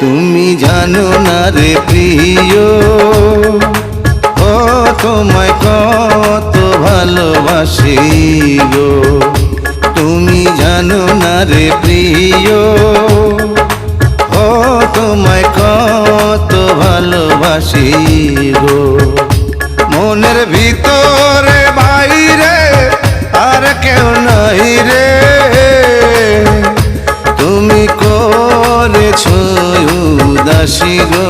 তুমি জানো না রে প্রিয়, ও তোমায় কত ভালোবাসি গো। তুমি জানো না রে প্রিয়, ও তোমায় কত ভালোবাসি গো। মনের ভিতরে বাইরে আর কেউ নাই রে, তুমি করেছো উদাসী গো।